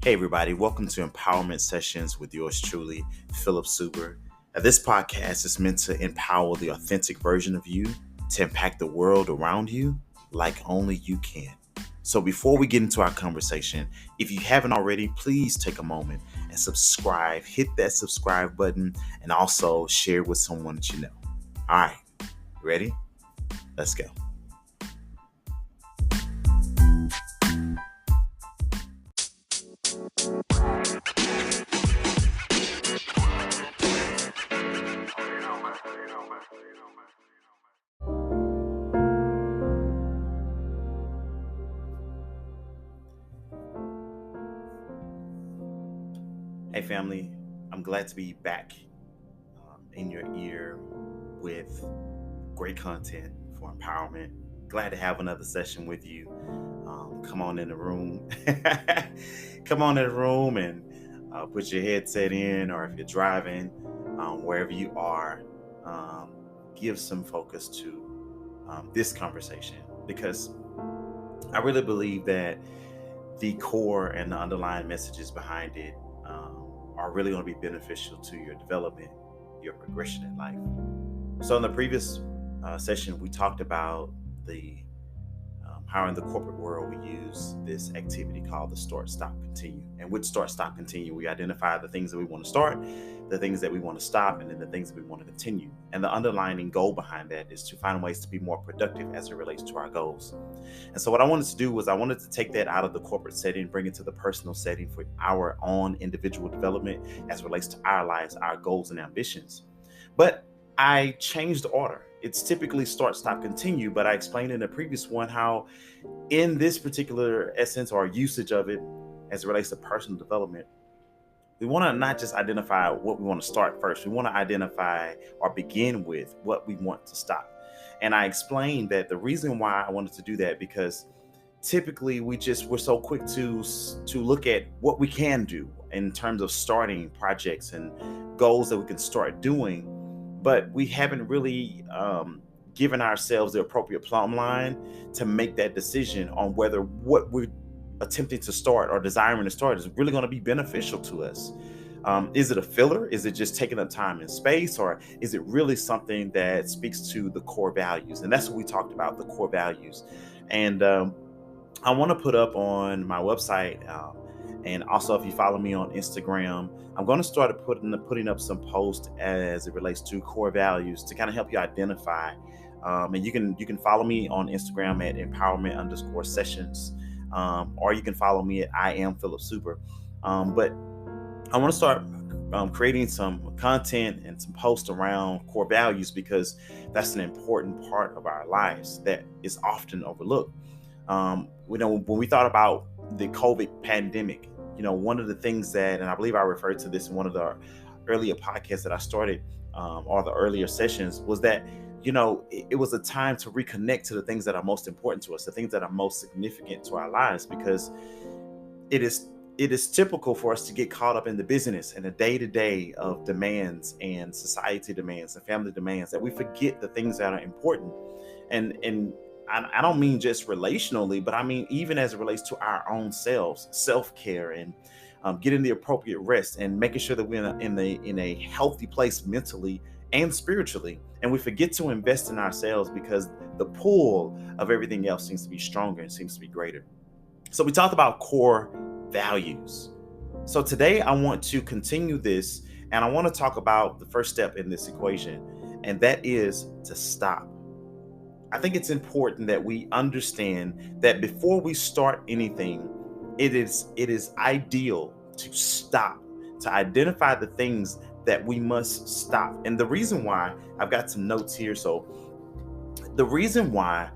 Hey, everybody, welcome to Empowerment Sessions with yours truly, Philip Super. Now, this podcast is meant to empower the authentic version of you to impact the world around you like only you can. So, before we get into our conversation, if you haven't already, please take a moment and subscribe. Hit that subscribe button and also share with someone that you know. All right, ready? Let's go. Hey, family, I'm glad to be back in your ear with great content for empowerment. Glad to have another session with you. Come on in the room. Come on in the room and put your headset in, or if you're driving, wherever you are, um, give some focus to this conversation because I really believe that the core and the underlying messages behind it are really going to be beneficial to your development, your progression in life. So, in the previous session, we talked about the how in the corporate world we use this activity called the start, stop, continue. And with start, stop, continue, we identify the things that we want to start, the things that we want to stop, and then the things that we want to continue. And the underlying goal behind that is to find ways to be more productive as it relates to our goals. And so, what I wanted to do was I wanted to take that out of the corporate setting, bring it to the personal setting for our own individual development as it relates to our lives, our goals, and ambitions. But I changed the order. It's typically start, stop, continue, but I explained in the previous one how, in this particular essence or usage of it, as it relates to personal development, we want to not just identify what we want to start first. We want to identify or begin with what we want to stop. And I explained that the reason why I wanted to do that because typically we're so quick to look at what we can do in terms of starting projects and goals that we can start doing, but we haven't really given ourselves the appropriate plumb line to make that decision on whether what we're attempting to start or desiring to start is really going to be beneficial to us. Is it a filler? Is it just taking up time and space? Or is it really something that speaks to the core values? And that's what we talked about, the core values. And I want to put up on my website, and also if you follow me on Instagram, I'm going to start putting up some posts as it relates to core values to kind of help you identify. And you can follow me on Instagram at empowerment_sessions, or you can follow me at I am Philip Super. But I want to start creating some content and some posts around core values because that's an important part of our lives that is often overlooked. When we thought about the COVID pandemic, one of the things that, and I believe I referred to this in one of the earlier podcasts that I started, or the earlier sessions, was that, it was a time to reconnect to the things that are most important to us, the things that are most significant to our lives, because it is it is typical for us to get caught up in the business and the day-to-day of demands and society demands and family demands that we forget the things that are important. And I don't mean just relationally, but I mean even as it relates to our own selves, self-care, and getting the appropriate rest and making sure that we're in a healthy place mentally and spiritually. And we forget to invest in ourselves because the pull of everything else seems to be stronger and seems to be greater. So we talked about core values. So today I want to continue this, and I want to talk about the first step in this equation, and that is to stop. I think it's important that we understand that before we start anything, it is ideal to stop, to identify the things that we must stop. And the reason why, I've got some notes here. So the reason why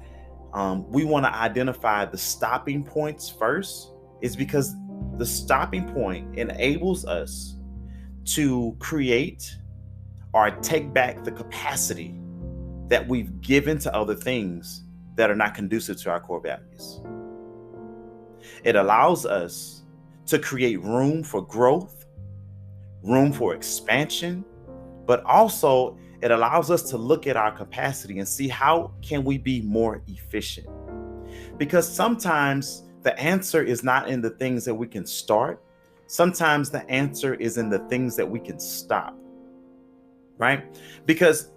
we want to identify the stopping points first is because the stopping point enables us to create or take back the capacity that we've given to other things that are not conducive to our core values. It allows us to create room for growth, room for expansion, but also it allows us to look at our capacity and see how can we be more efficient. Because sometimes the answer is not in the things that we can start, Sometimes the answer is in the things that we can stop, right? Because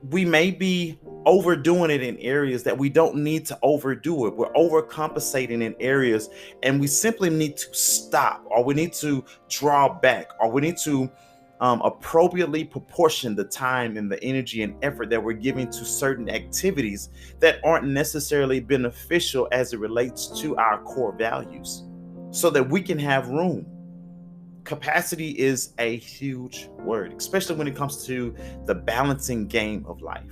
we may be overdoing it in areas that we don't need to overdo it. We're overcompensating in areas, and we simply need to stop, or we need to draw back, or we need to appropriately proportion the time and the energy and effort that we're giving to certain activities that aren't necessarily beneficial as it relates to our core values, so that we can have room. Capacity is a huge word, especially when it comes to the balancing game of life.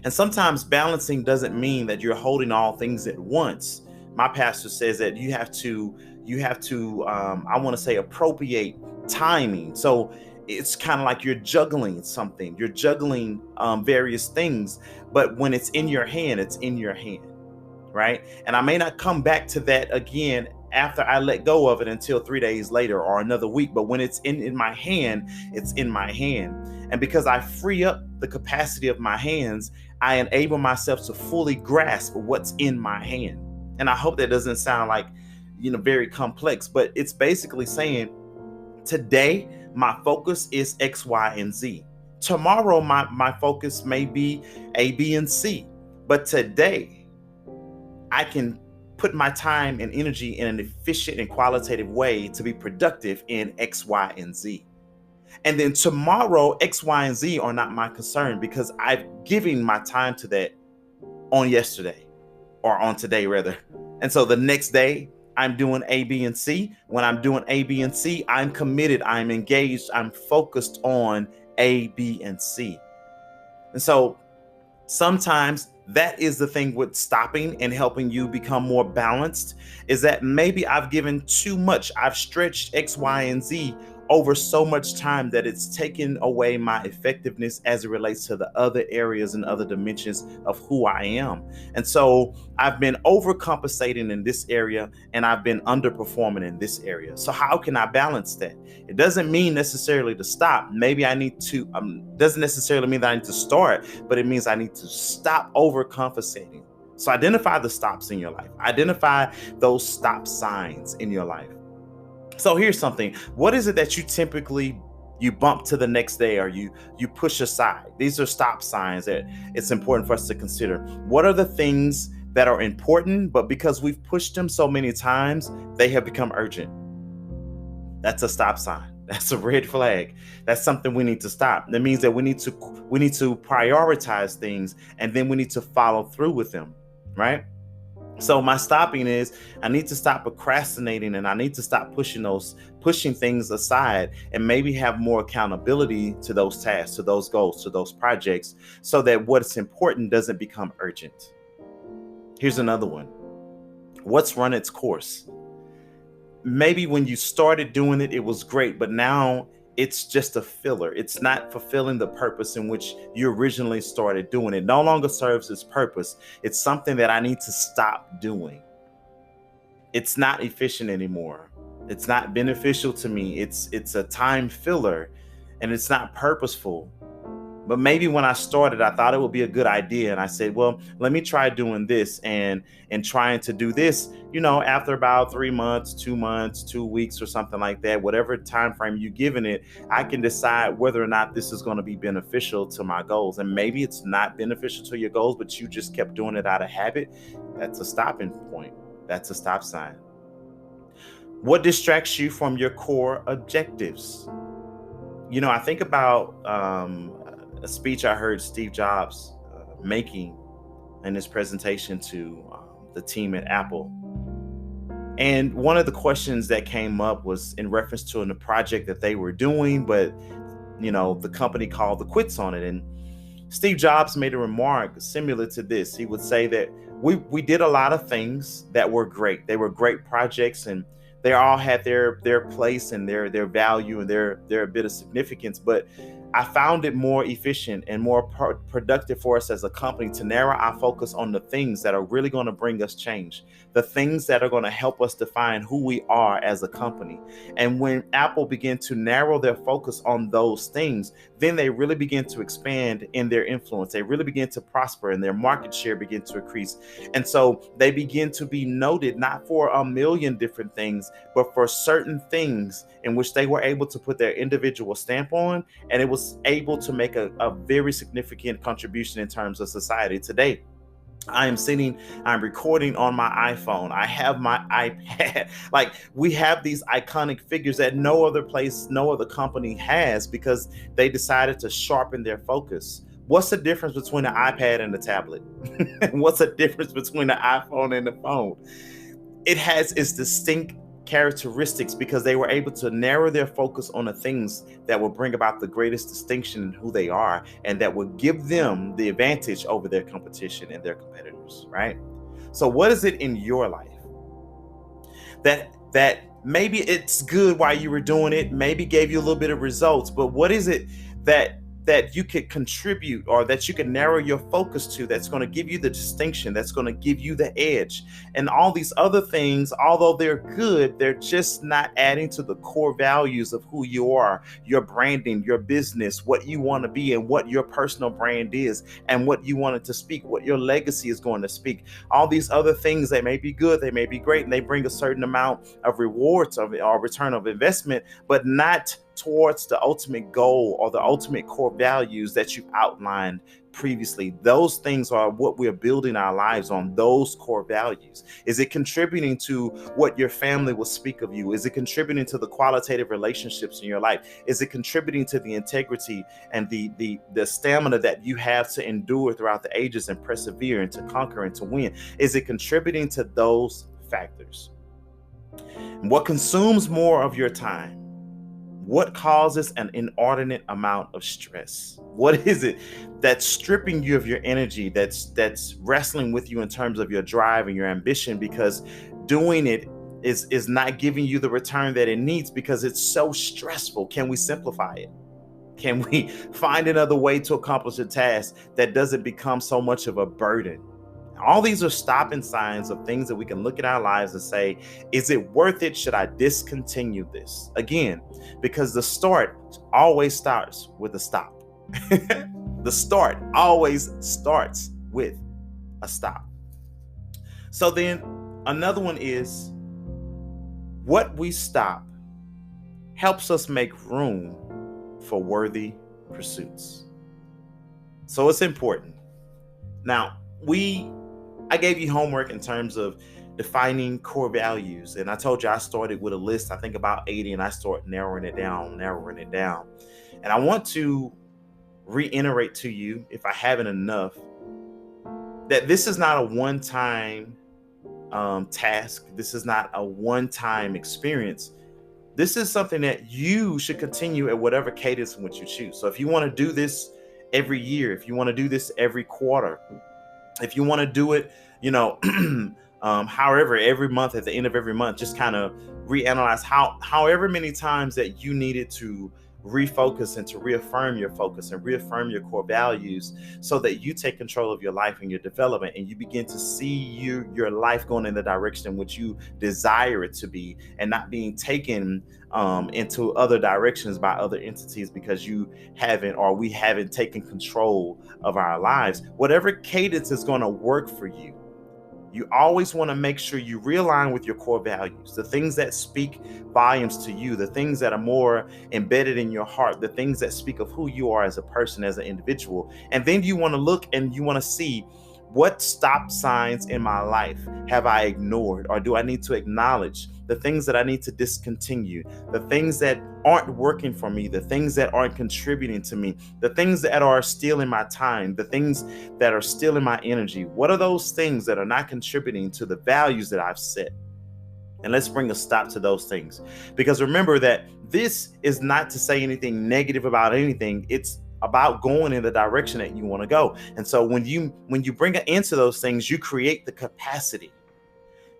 And sometimes balancing doesn't mean that you're holding all things at once. My pastor says that I want to say, appropriate timing. So it's kind of like you're juggling something. You're juggling various things, but when it's in your hand, it's in your hand, right? And I may not come back to that again after I let go of it until 3 days later or another week. But when it's in my hand, it's in my hand. And because I free up the capacity of my hands, I enable myself to fully grasp what's in my hand. And I hope that doesn't sound like, very complex, but it's basically saying, today, my focus is X, Y, and Z. Tomorrow, my focus may be A, B, and C. But today, I can put my time and energy in an efficient and qualitative way to be productive in X, Y, and Z. And then tomorrow, X, Y, and Z are not my concern, because I've given my time to that on yesterday, or on today rather. And so the next day, I'm doing A, B, and C. When I'm doing A, B, and C, I'm committed, I'm engaged, I'm focused on A, B, and C. And so sometimes that is the thing with stopping and helping you become more balanced, is that maybe I've given too much. I've stretched X, Y, and Z over so much time that it's taken away my effectiveness as it relates to the other areas and other dimensions of who I am. And so I've been overcompensating in this area, and I've been underperforming in this area. So how can I balance that? It doesn't mean necessarily to stop. Maybe I need to, doesn't necessarily mean that I need to start, but it means I need to stop overcompensating. So identify the stops in your life. Identify those stop signs in your life. So here's something. What is it that you bump to the next day, or you push aside? These are stop signs that it's important for us to consider. What are the things that are important, but because we've pushed them so many times, they have become urgent? That's a stop sign. That's a red flag. That's something we need to stop. That means that we need to prioritize things, and then we need to follow through with them, right? So my stopping is, I need to stop procrastinating, and I need to stop pushing things aside, and maybe have more accountability to those tasks, to those goals, to those projects, so that what's important doesn't become urgent. Here's another one. What's run its course? Maybe when you started doing it, it was great, but now it's just a filler. It's not fulfilling the purpose in which you originally started doing it. No longer serves its purpose. It's something that I need to stop doing. It's not efficient anymore. It's not beneficial to me. It's a time filler, and it's not purposeful. But maybe when I started, I thought it would be a good idea. And I said, well, let me try doing this, and trying to do this, after about 3 months, 2 months, 2 weeks, or something like that, whatever time frame you're giving it, I can decide whether or not this is going to be beneficial to my goals. And maybe it's not beneficial to your goals, but you just kept doing it out of habit. That's a stopping point. That's a stop sign. What distracts you from your core objectives? I think about a speech I heard Steve Jobs making in his presentation to the team at Apple. And one of the questions that came up was in reference to a project that they were doing, but the company called the quits on it. And Steve Jobs made a remark similar to this. He would say that we did a lot of things that were great. They were great projects, and they all had their place and their value and their bit of significance. But I found it more efficient and more productive for us as a company to narrow our focus on the things that are really going to bring us change, the things that are going to help us define who we are as a company. And when Apple began to narrow their focus on those things, then they really begin to expand in their influence. They really begin to prosper and their market share begin to increase. And so they begin to be noted not for a million different things, but for certain things in which they were able to put their individual stamp on, and it was able to make a very significant contribution in terms of society. Today, I'm recording on my iPhone. I have my iPad. Like, we have these iconic figures that no other place, no other company has, because they decided to sharpen their focus. What's the difference between an iPad and a tablet? What's the difference between an iPhone and a phone? It has its distinct characteristics because they were able to narrow their focus on the things that will bring about the greatest distinction in who they are, and that will give them the advantage over their competition and their competitors, right? So what is it in your life that maybe it's good while you were doing it, maybe gave you a little bit of results, but what is it that you could contribute or that you can narrow your focus to, that's going to give you the distinction, that's going to give you the edge? And all these other things, although they're good, they're just not adding to the core values of who you are, your branding, your business, what you want to be, and what your personal brand is, and what you wanted to speak, what your legacy is going to speak. All these other things, they may be good, they may be great, and they bring a certain amount of rewards or return of investment, but not towards the ultimate goal or the ultimate core values that you outlined previously. Those things are what we're building our lives on, those core values. Is it contributing to what your family will speak of you? Is it contributing to the qualitative relationships in your life? Is it contributing to the integrity and the stamina that you have to endure throughout the ages and persevere and to conquer and to win? Is it contributing to those factors? What consumes more of your time? What causes an inordinate amount of stress? What is it that's stripping you of your energy, that's wrestling with you in terms of your drive and your ambition, because doing it is not giving you the return that it needs because it's so stressful? Can we simplify it? Can we find another way to accomplish a task that doesn't become so much of a burden? All these are stopping signs of things that we can look at our lives and say, is it worth it? Should I discontinue this? Again, because the start always starts with a stop. The start always starts with a stop. So then another one is, what we stop helps us make room for worthy pursuits. So it's important. Now, I gave you homework in terms of defining core values. And I told you I started with a list, I think about 80, and I started narrowing it down. And I want to reiterate to you, if I haven't enough, that this is not a one-time task. This is not a one-time experience. This is something that you should continue at whatever cadence in which you choose. So if you want to do this every year, if you want to do this every quarter, if you want to do it, however, every month, at the end of every month, just kind of reanalyze however many times that you needed to refocus and to reaffirm your focus and reaffirm your core values, so that you take control of your life and your development, and you begin to see your life going in the direction in which you desire it to be, and not being taken into other directions by other entities because we haven't taken control of our lives. Whatever cadence is going to work for you, you always want to make sure you realign with your core values, the things that speak volumes to you, the things that are more embedded in your heart, the things that speak of who you are as a person, as an individual. And then you want to look and you want to see, what stop signs in my life have I ignored, or do I need to acknowledge? The things that I need to discontinue, the things that aren't working for me, the things that aren't contributing to me, the things that are stealing my time, the things that are stealing my energy. What are those things that are not contributing to the values that I've set? And let's bring a stop to those things. Because remember that this is not to say anything negative about anything. It's about going in the direction that you want to go. And so when you bring it into those things, you create the capacity.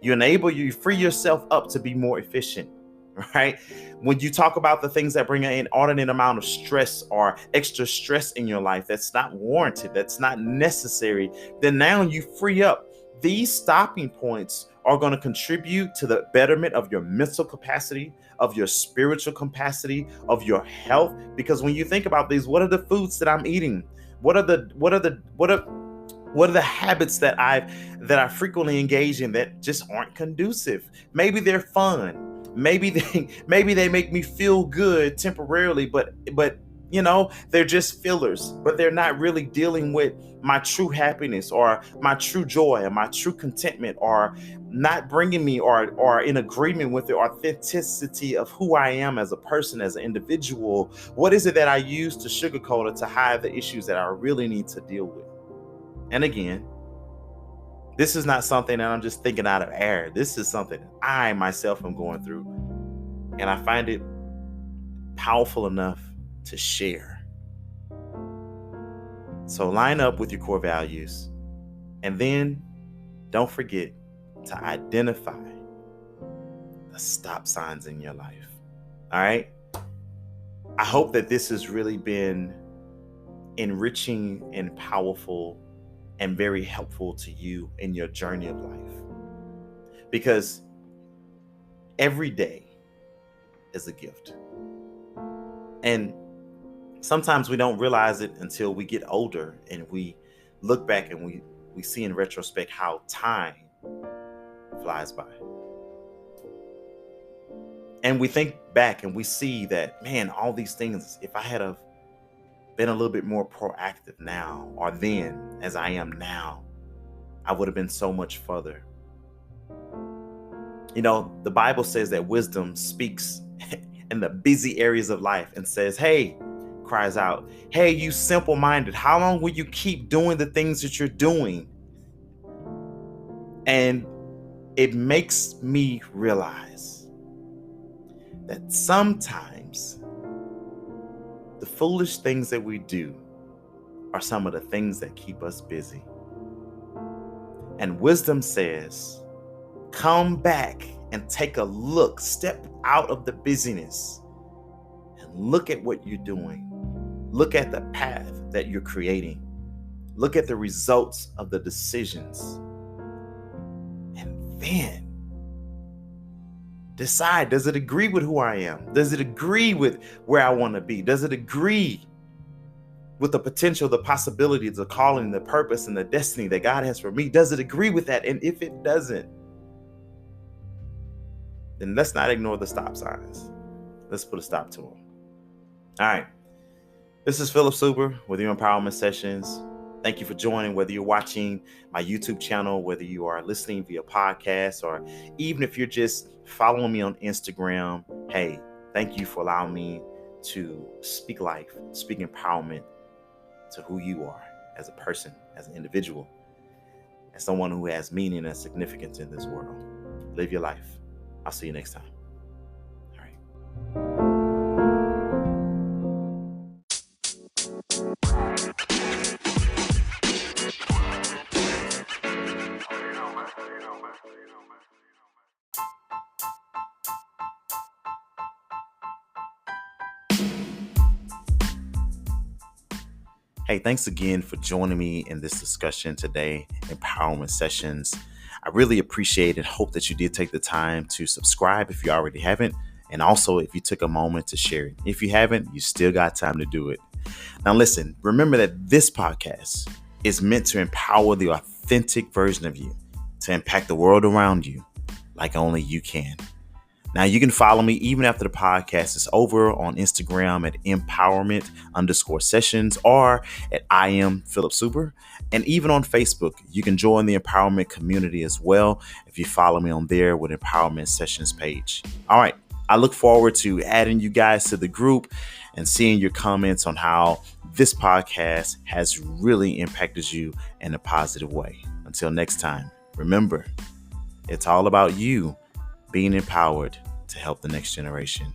You free yourself up to be more efficient. right? When you talk about the things that bring an inordinate amount of stress or extra stress in your life that's not warranted, that's not necessary, then now you free up. These stopping points are going to contribute to the betterment of your mental capacity, of your spiritual capacity, of your health. Because when you think about these, what are the foods that I'm eating? What are the habits that I frequently engage in that just aren't conducive? Maybe they're fun. Maybe they make me feel good temporarily, but they're just fillers, but they're not really dealing with my true happiness or my true joy or my true contentment, or not bringing me or in agreement with the authenticity of who I am as a person, as an individual. What is it that I use to sugarcoat it, to hide the issues that I really need to deal with? And again, this is not something that I'm just thinking out of air. This is something that I myself am going through. And I find it powerful enough to share. So line up with your core values. And then don't forget to identify the stop signs in your life. All right? I hope that this has really been enriching and powerful and very helpful to you in your journey of life. Because every day is a gift. And sometimes we don't realize it until we get older and we look back and we see in retrospect how time flies by. And we think back and we see that, man, all these things, if I had been a little bit more proactive now or then as I am now, I would have been so much further. The Bible says that wisdom speaks in the busy areas of life and says, hey, cries out, hey, you simple-minded, how long will you keep doing the things that you're doing? And it makes me realize that sometimes the foolish things that we do are some of the things that keep us busy. And wisdom says, come back and take a look, step out of the busyness and look at what you're doing. Look at the path that you're creating. Look at the results of the decisions. And then decide, does it agree with who I am? Does it agree with where I want to be? Does it agree with the potential, the possibility, the calling, the purpose, and the destiny that God has for me? Does it agree with that? And if it doesn't, then let's not ignore the stop signs. Let's put a stop to them. All right. This is Philip Suber with your Empowerment Sessions. Thank you for joining, whether you're watching my YouTube channel, whether you are listening via podcast, or even if you're just following me on Instagram. Hey, thank you for allowing me to speak life, speak empowerment to who you are as a person, as an individual, as someone who has meaning and significance in this world. Live your life. I'll see you next time. All right. Hey, thanks again for joining me in this discussion today, Empowerment Sessions. I really appreciate and hope that you did take the time to subscribe if you already haven't, and also if you took a moment to share it. If you haven't, you still got time to do it. Now listen, remember that this podcast is meant to empower the authentic version of you, to impact the world around you like only you can. Now, you can follow me even after the podcast is over on Instagram at empowerment_sessions or at I am Philip Suber. And even on Facebook, you can join the empowerment community as well if you follow me on there with Empowerment Sessions page. All right. I look forward to adding you guys to the group and seeing your comments on how this podcast has really impacted you in a positive way. Until next time, remember, it's all about you being empowered to help the next generation.